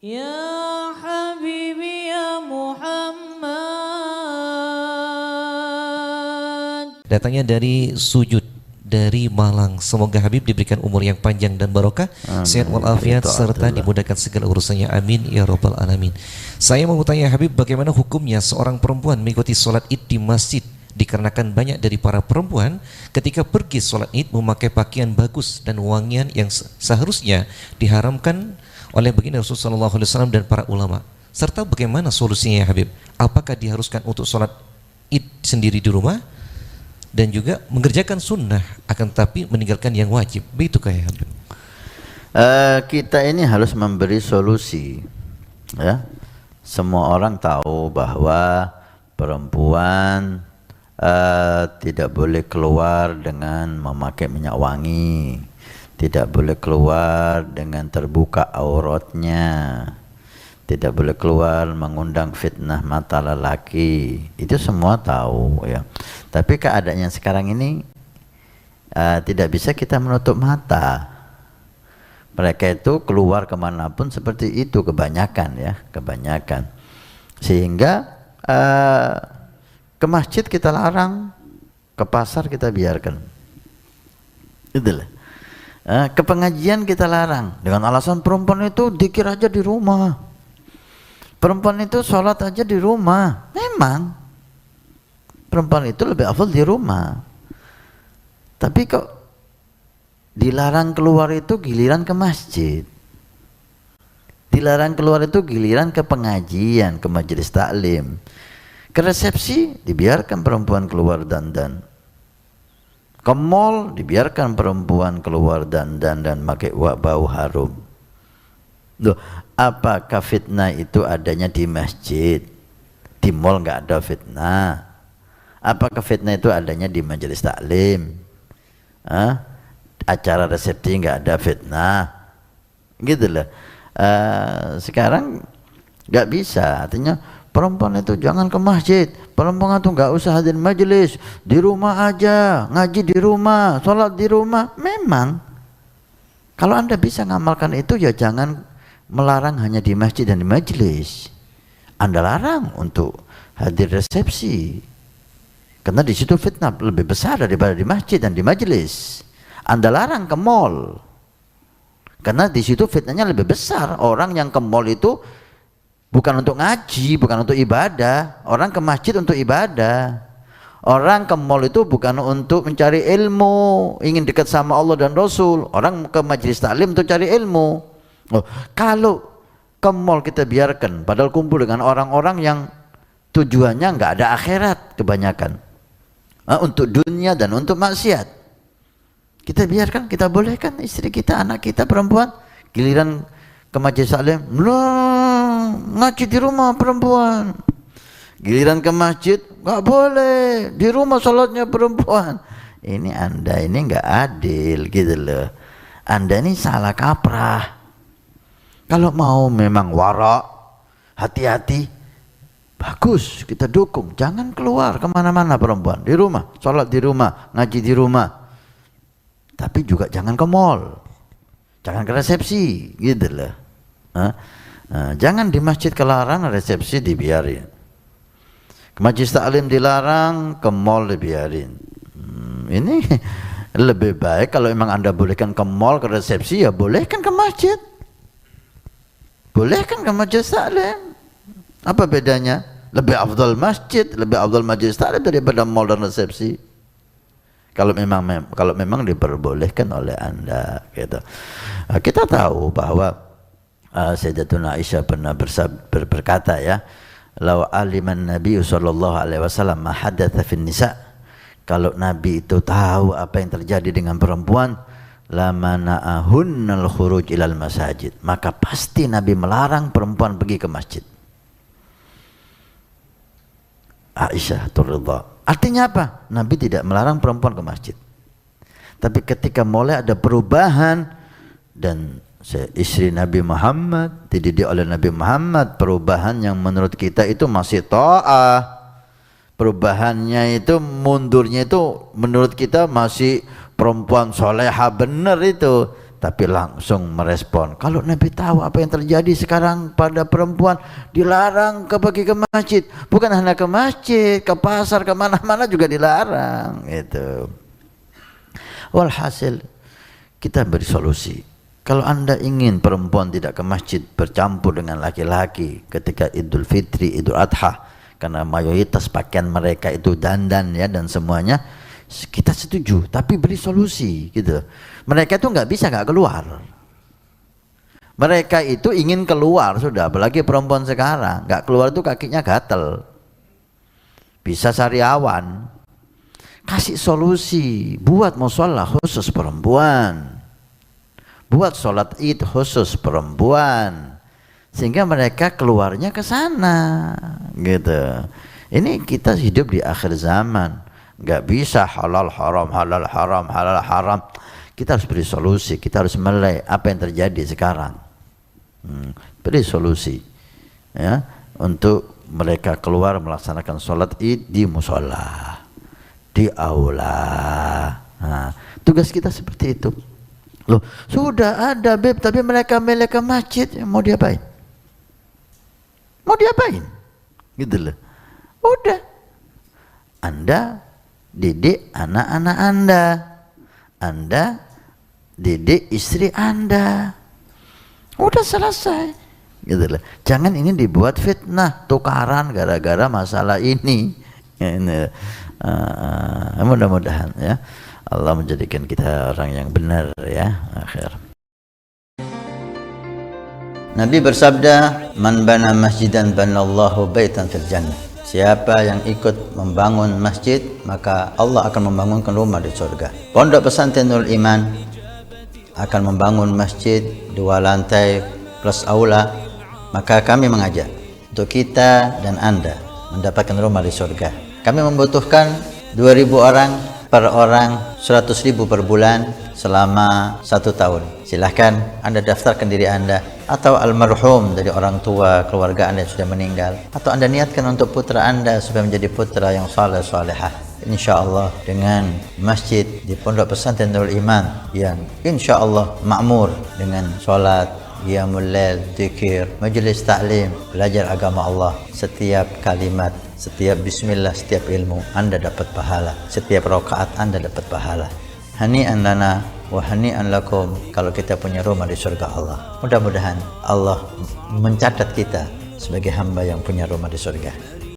Ya Habibi ya Muhammad. Datangnya dari sujud dari Malang. Semoga Habib diberikan umur yang panjang dan barokah, sehat walafiat serta dimudahkan segala urusannya. Amin ya rabbal alamin. Saya mau bertanya Habib, bagaimana hukumnya seorang perempuan mengikuti sholat Id di masjid, dikarenakan banyak dari para perempuan ketika pergi sholat Id memakai pakaian bagus dan wangian yang seharusnya diharamkan oleh baginda Rasulullah SAW dan para ulama. Serta bagaimana solusinya Habib? Apakah diharuskan untuk sholat Id sendiri di rumah dan juga mengerjakan sunnah akan tetapi meninggalkan yang wajib? Begitu kayak Habib. Kita ini harus memberi solusi, ya. Semua orang tahu bahwa perempuan tidak boleh keluar dengan memakai minyak wangi, tidak boleh keluar dengan terbuka auratnya, tidak boleh keluar mengundang fitnah mata lelaki. Itu semua tahu, ya. Tapi keadaannya sekarang ini tidak bisa kita menutup mata. Mereka itu keluar kemanapun seperti itu, kebanyakan, ya, kebanyakan. Sehingga ke masjid kita larang, ke pasar kita biarkan. Itulah. Ke pengajian kita larang dengan alasan perempuan itu dzikir aja di rumah. Perempuan itu sholat aja di rumah. Memang perempuan itu lebih afdal di rumah. Tapi kok dilarang keluar itu giliran ke masjid. Dilarang keluar itu giliran ke pengajian, ke majelis taklim. Ke resepsi dibiarkan perempuan keluar dandan. Ke mall dibiarkan perempuan keluar dandan dan pakai bau harum. Loh, apakah fitnah itu adanya di masjid? Di mall nggak ada fitnah. Apakah fitnah itu adanya di majelis taklim? Acara resepsi nggak ada fitnah? Gitu loh. Sekarang nggak bisa. Artinya perempuan itu jangan ke masjid, perempuan itu nggak usah hadir majelis, di rumah aja, ngaji di rumah, sholat di rumah. Memang kalau Anda bisa ngamalkan itu, ya jangan melarang hanya di masjid dan di majelis. Anda larang untuk hadir resepsi, karena di situ fitnah lebih besar daripada di masjid dan di majelis. Anda larang ke mall, karena di situ fitnahnya lebih besar. Orang yang ke mall itu bukan untuk ngaji, bukan untuk ibadah. Orang ke masjid untuk ibadah. Orang ke mall itu bukan untuk mencari ilmu, ingin dekat sama Allah dan Rasul. Orang ke majelis taklim untuk cari ilmu. Kalau ke mall kita biarkan, padahal kumpul dengan orang-orang yang tujuannya nggak ada akhirat kebanyakan, untuk dunia dan untuk maksiat. Kita biarkan, kita bolehkan istri kita, anak kita perempuan, giliran ke majelis taklim, ngaji di rumah perempuan. Giliran ke masjid, nggak boleh, di rumah sholatnya perempuan. Ini Anda ini nggak adil, gitu loh. Anda ini salah kaprah. Kalau mau memang wara, hati-hati, bagus, kita dukung. Jangan keluar kemana-mana perempuan, di rumah, sholat di rumah, ngaji di rumah. Tapi juga jangan ke mall, jangan ke resepsi, gitu loh. Jangan di masjid kelarang, resepsi dibiarin. Ke majelis taklim dilarang, ke mall dibiarin. Ini lebih baik kalau memang Anda bolehkan ke mall, ke resepsi, ya bolehkan ke masjid. Bolehkan ke majelis taklim. Apa bedanya? Lebih afdal masjid, lebih afdal majelis taklim daripada mall dan resepsi. Kalau memang diperbolehkan oleh Anda, gitu. Kita tahu bahwa Sayyidatuna Aisyah pernah berkata, ya, "Lau aliman Nabi sallallahu alaihi wasallam ma hadatsa fin nisa." Kalau Nabi itu tahu apa yang terjadi dengan perempuan, lamana'ahunnal khuruj ilal masajid, maka pasti Nabi melarang perempuan pergi ke masjid. Aisyah radhiyallahu. Artinya apa? Nabi tidak melarang perempuan ke masjid. Tapi ketika mulai ada perubahan dan istri Nabi Muhammad dididik oleh Nabi Muhammad, perubahan yang menurut kita itu masih ta'ah, perubahannya itu mundurnya itu menurut kita masih perempuan soleha benar itu, tapi langsung merespon. Kalau Nabi tahu apa yang terjadi sekarang pada perempuan, dilarang pergi ke masjid. Bukan hanya ke masjid, ke pasar, ke mana-mana juga dilarang. Itu. Walhasil, kita beri solusi. Kalau Anda ingin perempuan tidak ke masjid bercampur dengan laki-laki ketika Idul Fitri, Idul Adha, karena mayoritas pakaian mereka itu dandan ya dan semuanya, kita setuju, tapi beri solusi gitu. Mereka itu nggak keluar. Mereka itu ingin keluar sudah, apalagi perempuan sekarang nggak keluar itu kakinya gatel, bisa sariawan. Kasih solusi, buat mushola khusus perempuan, buat sholat id khusus perempuan, sehingga mereka keluarnya ke sana gitu. Ini kita hidup di akhir zaman, nggak bisa halal haram halal haram halal haram. Kita harus beri solusi, kita harus mulai apa yang terjadi sekarang. Beri solusi ya untuk mereka keluar melaksanakan sholat id di musola, di aula. Nah, tugas kita seperti itu. Loh, sudah ada beb, tapi mereka milih ke masjid, mau diapain? Mau diapain? Gitu loh. Udah, Anda didik anak-anak Anda didik istri Anda. Udah selesai. Gitu loh. Jangan ini dibuat fitnah, tukaran gara-gara masalah ini. Ini mudah-mudahan ya Allah menjadikan kita orang yang benar ya akhir. Nabi bersabda, "Man bana masjidan banallahu baitan fil jannah." Siapa yang ikut membangun masjid, maka Allah akan membangunkan rumah di surga. Pondok Pesantren Nurul Iman akan membangun masjid 2 lantai plus aula, maka kami mengajak untuk kita dan Anda mendapatkan rumah di surga. Kami membutuhkan 2.000 orang per orang, 100.000 per bulan selama 1 tahun. Silahkan Anda daftarkan diri Anda atau almarhum dari orang tua keluarga Anda yang sudah meninggal, atau Anda niatkan untuk putra Anda supaya menjadi putra yang saleh salehah. InsyaAllah dengan masjid di Pondok Pesantren Nurul Iman yang InsyaAllah makmur dengan sholat, qiyamul lail, zikir, majelis taklim, belajar agama Allah. Setiap kalimat, setiap bismillah, setiap ilmu Anda dapat pahala, setiap rakaat Anda dapat pahala. Hani'an lana wa hani'an lakum kalau kita punya rumah di surga Allah. Mudah-mudahan Allah mencatat kita sebagai hamba yang punya rumah di surga.